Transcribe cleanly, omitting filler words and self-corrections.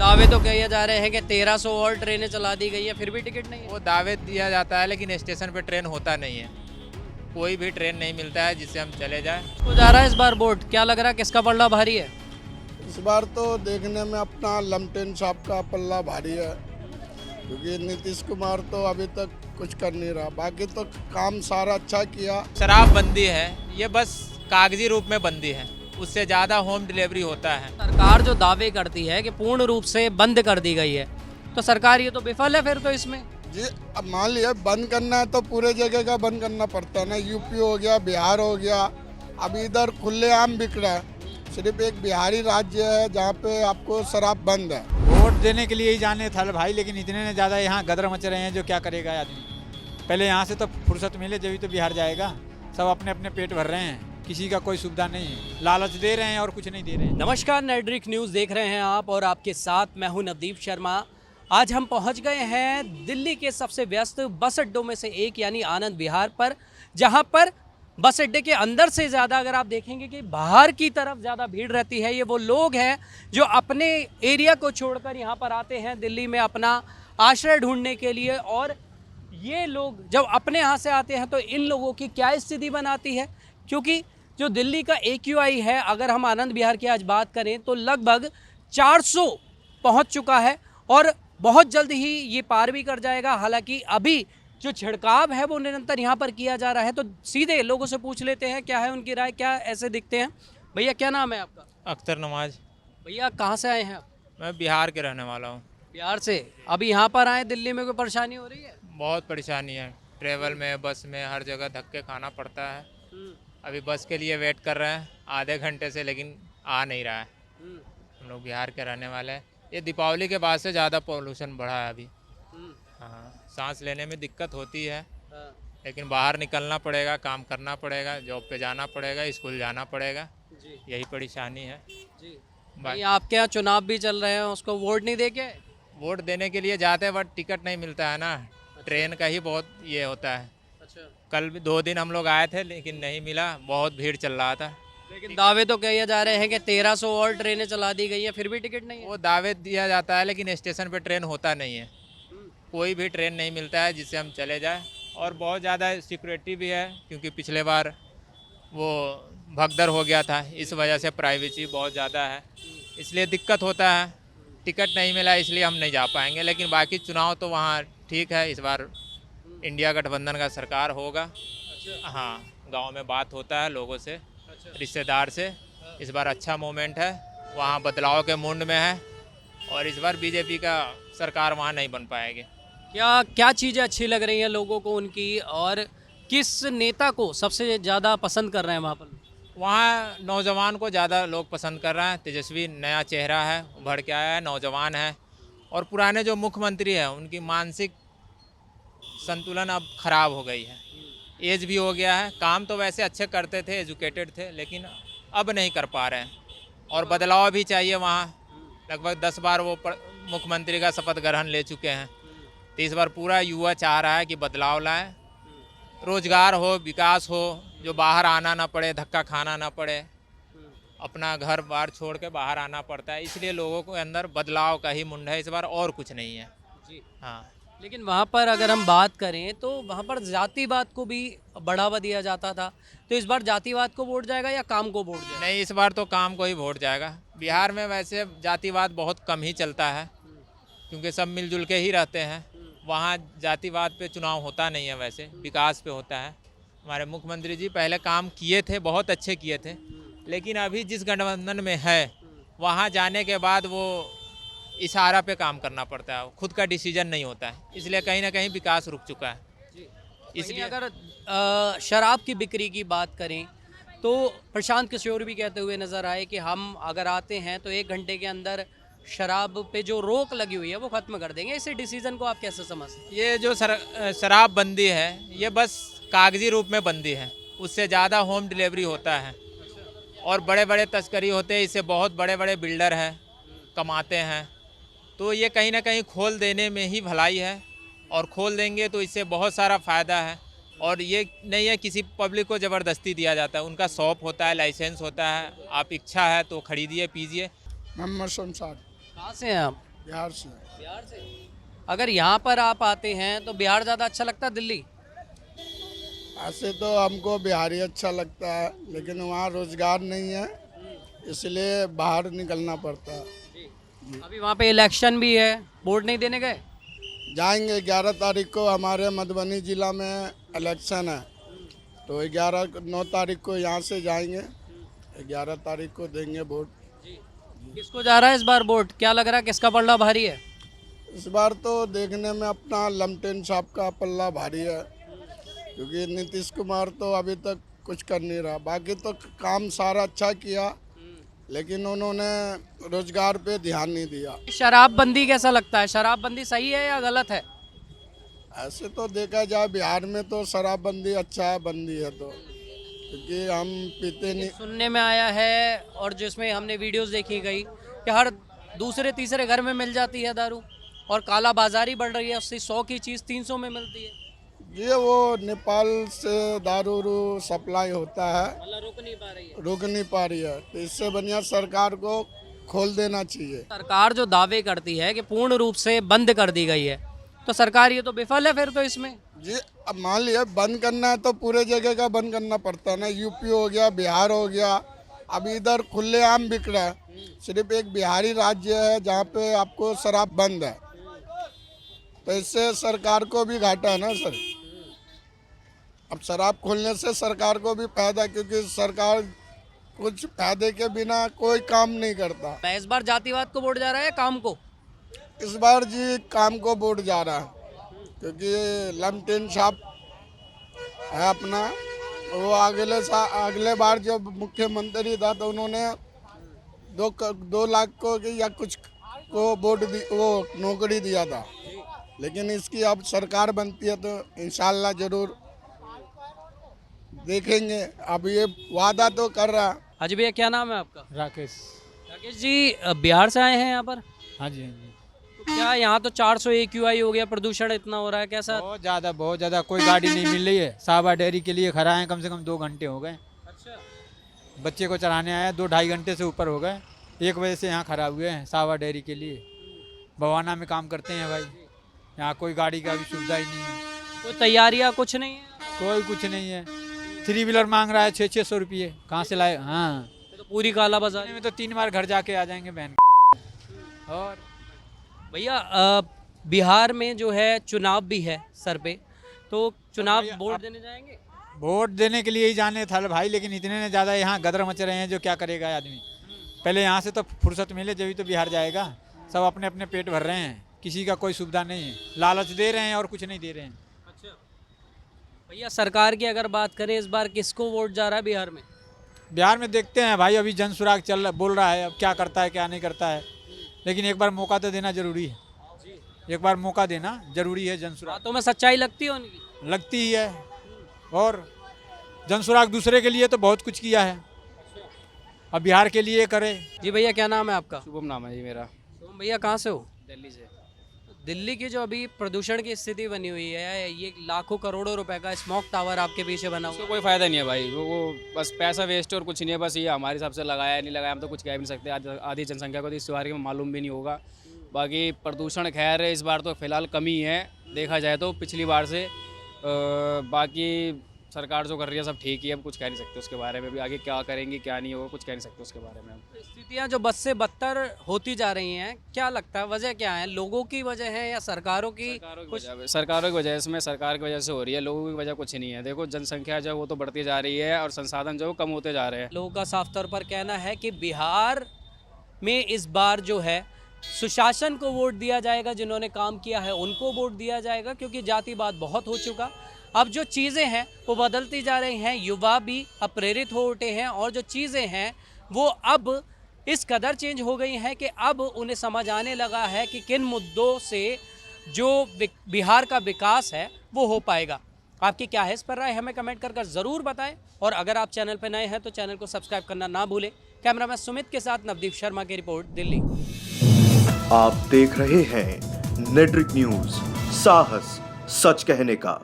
दावे तो किए जा रहे हैं कि 1300 और ट्रेनें चला दी गई है, फिर भी टिकट नहीं है। वो दावे दिया जाता है लेकिन स्टेशन पे ट्रेन होता नहीं है। कोई भी ट्रेन नहीं मिलता है जिससे हम चले जाएं। तो जा रहा है इस बार वोट, क्या लग रहा है किसका पलड़ा भारी है? इस बार तो देखने में अपना लमटेन साहब का पल्ला भारी है, क्योंकि नीतीश कुमार तो अभी तक कुछ कर नहीं रहा। बाकी तो काम सारा अच्छा किया। शराबबंदी है, ये बस कागजी रूप में बंदी है, उससे ज़्यादा होम डिलीवरी होता है। सरकार जो दावे करती है कि पूर्ण रूप से बंद कर दी गई है, तो सरकार ये तो विफल है फिर तो इसमें। जी, अब मान लिया बंद करना है तो पूरे जगह का बंद करना पड़ता है ना। यूपी हो गया, बिहार हो गया, अब इधर खुलेआम बिक रहा है। सिर्फ एक बिहारी राज्य है जहाँ पे आपको शराब बंद है। वोट देने के लिए ही जाने था भाई, लेकिन इतने ने ज़्यादा यहाँ गदर मच रहे हैं जो क्या करेगा आदमी। पहले यहाँ से तो फुर्सत मिले जब तो बिहार जाएगा। सब अपने अपने पेट भर रहे हैं, किसी का कोई सुविधा नहीं है, लालच दे रहे हैं और कुछ नहीं दे रहे हैं। नमस्कार, नेटड्रिक न्यूज़ देख रहे हैं आप और आपके साथ मैं हूं नवदीप शर्मा। आज हम पहुंच गए हैं दिल्ली के सबसे व्यस्त बस अड्डों में से एक यानी आनंद विहार पर, जहां पर बस अड्डे के अंदर से ज़्यादा अगर आप देखेंगे कि बाहर की तरफ ज़्यादा भीड़ रहती है। ये वो लोग हैं जो अपने एरिया को छोड़कर यहाँ पर आते हैं दिल्ली में अपना आश्रय ढूंढने के लिए। और ये लोग जब अपने यहाँ से आते हैं तो इन लोगों की क्या स्थिति बनाती है, क्योंकि जो दिल्ली का AQI है, अगर हम आनंद विहार की आज बात करें तो लगभग 400 पहुँच चुका है और बहुत जल्द ही ये पार भी कर जाएगा। हालांकि अभी जो छिड़काव है वो निरंतर यहाँ पर किया जा रहा है। तो सीधे लोगों से पूछ लेते हैं क्या है उनकी राय, क्या ऐसे दिखते हैं। भैया क्या नाम है आपका? अख्तर नमाज। भैया कहाँ से आए हैं आप? मैं बिहार के रहने वाला हूँ। बिहार से। अभी यहाँ पर आए, दिल्ली में कोई परेशानी हो रही है? बहुत परेशानी है, ट्रेवल में, बस में, हर जगह धक्के खाना पड़ता है। अभी बस के लिए वेट कर रहे हैं आधे घंटे से, लेकिन आ नहीं रहा है। हम लोग बिहार के रहने वाले हैं। ये दीपावली के बाद से ज़्यादा पॉल्यूशन बढ़ा है अभी। हाँ, सांस लेने में दिक्कत होती है, लेकिन बाहर निकलना पड़ेगा, काम करना पड़ेगा, जॉब पे जाना पड़ेगा, स्कूल जाना पड़ेगा, यही परेशानी है। जी। भाई आपके यहाँ चुनाव भी चल रहे हैं, उसको वोट नहीं देके? वोट देने के लिए जाते हैं बट टिकट नहीं मिलता है ना। ट्रेन का ही बहुत ये होता है। अच्छा। कल भी 2 दिन हम लोग आए थे लेकिन नहीं मिला, बहुत भीड़ चल रहा था। लेकिन दावे तो किए जा रहे हैं कि 1300 और ट्रेनें चला दी गई है, फिर भी टिकट नहीं है। वो दावे दिया जाता है लेकिन स्टेशन पे ट्रेन होता नहीं है। कोई भी ट्रेन नहीं मिलता है जिससे हम चले जाएं। और बहुत ज़्यादा सिक्योरिटी भी है, क्योंकि पिछले बार वो भगदड़ हो गया था, इस वजह से प्राइवेसी बहुत ज़्यादा है, इसलिए दिक्कत होता है। टिकट नहीं मिला इसलिए हम नहीं जा पाएंगे, लेकिन बाकी चुनाव तो वहाँ ठीक है। इस बार इंडिया गठबंधन का सरकार होगा। हाँ, गांव में बात होता है लोगों से, रिश्तेदार से। इस बार अच्छा मोमेंट है, वहाँ बदलाव के मूड में है। और इस बार बीजेपी का सरकार वहाँ नहीं बन पाएगी। क्या चीज़ें अच्छी लग रही हैं लोगों को उनकी, और किस नेता को सबसे ज़्यादा पसंद कर रहे हैं वहाँ पर? वहाँ नौजवान को ज़्यादा लोग पसंद कर रहे हैं। तेजस्वी नया चेहरा है, उभर के आया है, नौजवान है। और पुराने जो मुख्यमंत्री हैं उनकी मानसिक संतुलन अब खराब हो गई है, एज भी हो गया है। काम तो वैसे अच्छे करते थे, एजुकेटेड थे, लेकिन अब नहीं कर पा रहे हैं। और बदलाव भी चाहिए वहाँ। लगभग 10 बार वो मुख्यमंत्री का शपथ ग्रहण ले चुके हैं, तो इस बार पूरा युवा चाह रहा है कि बदलाव लाए, रोजगार हो, विकास हो, जो बाहर आना ना पड़े, धक्का खाना ना पड़े, अपना घर बार छोड़ के बाहर आना पड़ता है। इसलिए लोगों के अंदर बदलाव का ही मुंड है इस बार, और कुछ नहीं है जी। हाँ, लेकिन वहाँ पर अगर हम बात करें तो वहाँ पर जातिवाद को भी बढ़ावा दिया जाता था, तो इस बार जातिवाद को वोट जाएगा या काम को वोट जाएगा? नहीं, इस बार तो काम को ही वोट जाएगा। बिहार में वैसे जातिवाद बहुत कम ही चलता है, क्योंकि सब मिलजुल के ही रहते हैं। वहाँ जातिवाद पे चुनाव होता नहीं है, वैसे विकास पे होता है। हमारे मुख्यमंत्री जी पहले काम किए थे, बहुत अच्छे किए थे, लेकिन अभी जिस गठबंधन में है वहाँ जाने के बाद वो इशारा पे काम करना पड़ता है, खुद का डिसीजन नहीं होता है, इसलिए कहीं ना कहीं विकास रुक चुका है। इसलिए अगर शराब की बिक्री की बात करें तो प्रशांत किशोर भी कहते हुए नज़र आए कि हम अगर आते हैं तो 1 घंटे के अंदर शराब पे जो रोक लगी हुई है वो ख़त्म कर देंगे। इस डिसीज़न को आप कैसे समझते हैं? ये जो शराबबंदी है ये बस कागजी रूप में बंदी है, उससे ज़्यादा होम डिलीवरी होता है और बड़े बड़े तस्करी होते हैं। इससे बहुत बड़े बड़े बिल्डर हैं, कमाते हैं। तो ये कहीं ना कहीं खोल देने में ही भलाई है, और खोल देंगे तो इससे बहुत सारा फ़ायदा है। और ये नहीं है किसी पब्लिक को ज़बरदस्ती दिया जाता है, उनका शॉप होता है, लाइसेंस होता है, आप इच्छा है तो खरीदिए पीजिए। मोहम्मद शमशाद। कहाँ से हैं आप? बिहार से। बिहार से। अगर यहाँ पर आप आते हैं तो बिहार ज़्यादा अच्छा लगता है दिल्ली? ऐसे तो हमको बिहार ही अच्छा लगता है, लेकिन वहाँ रोजगार नहीं है, इसलिए बाहर निकलना पड़ता है। अभी वहाँ पे इलेक्शन भी है, वोट नहीं देने गए? जाएंगे 11 तारीख को, हमारे मधुबनी जिला में इलेक्शन है, तो 9 तारीख को यहाँ से जाएंगे, 11 तारीख को देंगे वोट। किसको जा रहा है इस बार वोट? क्या लग रहा है किसका पलड़ा भारी है? इस बार तो देखने में अपना लमटेन साहब का पल्ला भारी है, क्योंकि नीतीश कुमार तो अभी तक कुछ कर नहीं रहा। बाकी तो काम सारा अच्छा किया, लेकिन उन्होंने रोजगार पे ध्यान नहीं दिया। शराबबंदी कैसा लगता है? शराबबंदी सही है या गलत है? ऐसे तो देखा जाए बिहार में तो शराबबंदी अच्छा है, बंदी है तो, क्योंकि हम पीते नहीं। सुनने में आया है और जिसमें हमने वीडियोस देखी गई कि हर दूसरे तीसरे घर में मिल जाती है दारू, और काला बाजारी बढ़ रही है, उससे 100 की चीज़ 300 में मिलती है। ये वो नेपाल से दारू सप्लाई होता है, मतलब रुक नहीं पा रही है। रुक नहीं पा रही है, तो इससे बढ़िया सरकार को खोल देना चाहिए। सरकार जो दावे करती है कि पूर्ण रूप से बंद कर दी गई है, तो सरकार ये तो विफल है फिर तो इसमें। जी, अब मान लिया बंद करना है तो पूरे जगह का बंद करना पड़ता है ना। यूपी हो गया, बिहार हो गया, अब इधर खुलेआम बिक रहा है। सिर्फ एक बिहारी राज्य है जहाँ पे आपको शराब बंद है, तो इससे सरकार को भी घाटा है ना सर। अब शराब खोलने से सरकार को भी फायदा, क्योंकि सरकार कुछ फायदे के बिना कोई काम नहीं करता। मैं इस बार जातिवाद को वोट जा रहा है काम को? इस बार जी काम को वोट जा रहा है, क्योंकि लमटेन साहब है अपना, वो अगले बार जब मुख्यमंत्री था तो उन्होंने 2 लाख को या कुछ को वोट वो नौकरी दिया था, लेकिन इसकी अब सरकार बनती है तो इंशाल्लाह जरूर देखेंगे। अब ये वादा तो कर रहा। हाँ जी भैया, क्या नाम है आपका? राकेश। राकेश जी, बिहार से आए हैं यहाँ पर? हाँ जी, हाँ जी। तो क्या यहाँ तो 400 AQI हो गया, प्रदूषण इतना हो रहा है, कैसा? बहुत ज़्यादा कोई गाड़ी नहीं मिल रही है। साहबा डेयरी के लिए खड़ा है, कम से कम 2 घंटे हो गए। अच्छा। बच्चे को चढ़ाने आया, 2-2.5 घंटे से ऊपर हो गए। 1 बजे से यहाँ खड़ा हुए हैं साहबा डेयरी के लिए। भवाना में काम करते हैं भाई, यहाँ कोई गाड़ी का भी सुविधा ही नहीं है। कोई तैयारियाँ कुछ नहीं है? कोई कुछ नहीं है। 3 व्हीलर मांग रहा है 600 रुपये, कहाँ से लाए? हाँ, ये तो पूरी काला बाजार में तो 3 बार घर जाके आ जाएंगे बहन। और भैया, बिहार में जो है चुनाव भी है सर पे, तो चुनाव वोट देने जाएंगे? वोट देने के लिए ही जाने था भाई, लेकिन इतने ने ज़्यादा यहाँ गदर मच रहे हैं जो क्या करेगा आदमी। पहले यहाँ से तो फुर्सत मिले जब तो बिहार जाएगा। सब अपने अपने पेट भर रहे हैं, किसी का कोई सुविधा नहीं है। लालच दे रहे हैं और कुछ नहीं दे रहे हैं। अच्छा भैया, सरकार की अगर बात करें इस बार किसको वोट जा रहा है बिहार में? बिहार में देखते हैं भाई, अभी जन सुराग बोल रहा है, अब क्या करता है क्या नहीं करता है, लेकिन एक बार मौका तो देना जरूरी है। एक बार मौका देना जरूरी है। जन सुराग बातों में सच्चाई लगती है उनकी? लगती ही है, और जन सुराग दूसरे के लिए तो बहुत कुछ किया है, अब बिहार के लिए करे। जी भैया, क्या नाम है आपका? शुभम नाम है जी मेरा। शुभम भैया, कहाँ से हो? दिल्ली से। दिल्ली की जो अभी प्रदूषण की स्थिति बनी हुई है, ये लाखों करोड़ों रुपए का स्मोक टावर आपके पीछे बना हुआ उसको कोई फ़ायदा नहीं है भाई, वो बस पैसा वेस्ट है और कुछ नहीं है। बस ये हमारे हिसाब से लगाया नहीं लगाया हम तो कुछ कह भी नहीं सकते। आधी जनसंख्या को तो इस बारे में मालूम भी नहीं होगा। बाकी प्रदूषण खैर इस बार तो फ़िलहाल कमी है देखा जाए तो पिछली बार से। बाकी सरकार जो कर रही है सब ठीक ही है, अब कुछ कह नहीं सकते उसके बारे में भी। आगे क्या करेंगे क्या नहीं होगा कुछ कह नहीं सकते उसके बारे में। स्थितियाँ जो बद से बदतर होती जा रही हैं, क्या लगता है वजह क्या है? लोगों की वजह है या सरकारों की? सरकारों की वजह इसमें सरकार की वजह से हो रही है, लोगों की वजह कुछ नहीं है। देखो जनसंख्या जो वो तो बढ़ती जा रही है और संसाधन जो कम होते जा रहे हैं। लोगों का साफ तौर पर कहना है कि बिहार में इस बार जो है सुशासन को वोट दिया जाएगा, जिन्होंने काम किया है उनको वोट दिया जाएगा, क्योंकि जातिवाद बहुत हो चुका। अब जो चीज़ें हैं वो बदलती जा रही हैं, युवा भी अप्रेरित हो उठे हैं, और जो चीज़ें हैं वो अब इस कदर चेंज हो गई हैं कि अब उन्हें समझ आने लगा है कि किन मुद्दों से जो बिहार का विकास है वो हो पाएगा। आपकी क्या है इस पर राय, हमें कमेंट कर ज़रूर बताएं। और अगर आप चैनल पर नए हैं तो चैनल को सब्सक्राइब करना ना भूलें। कैमरामैन सुमित के साथ नवदीप शर्मा की रिपोर्ट, दिल्ली। आप देख रहे हैं नेट्रिक न्यूज, साहस सच कहने का।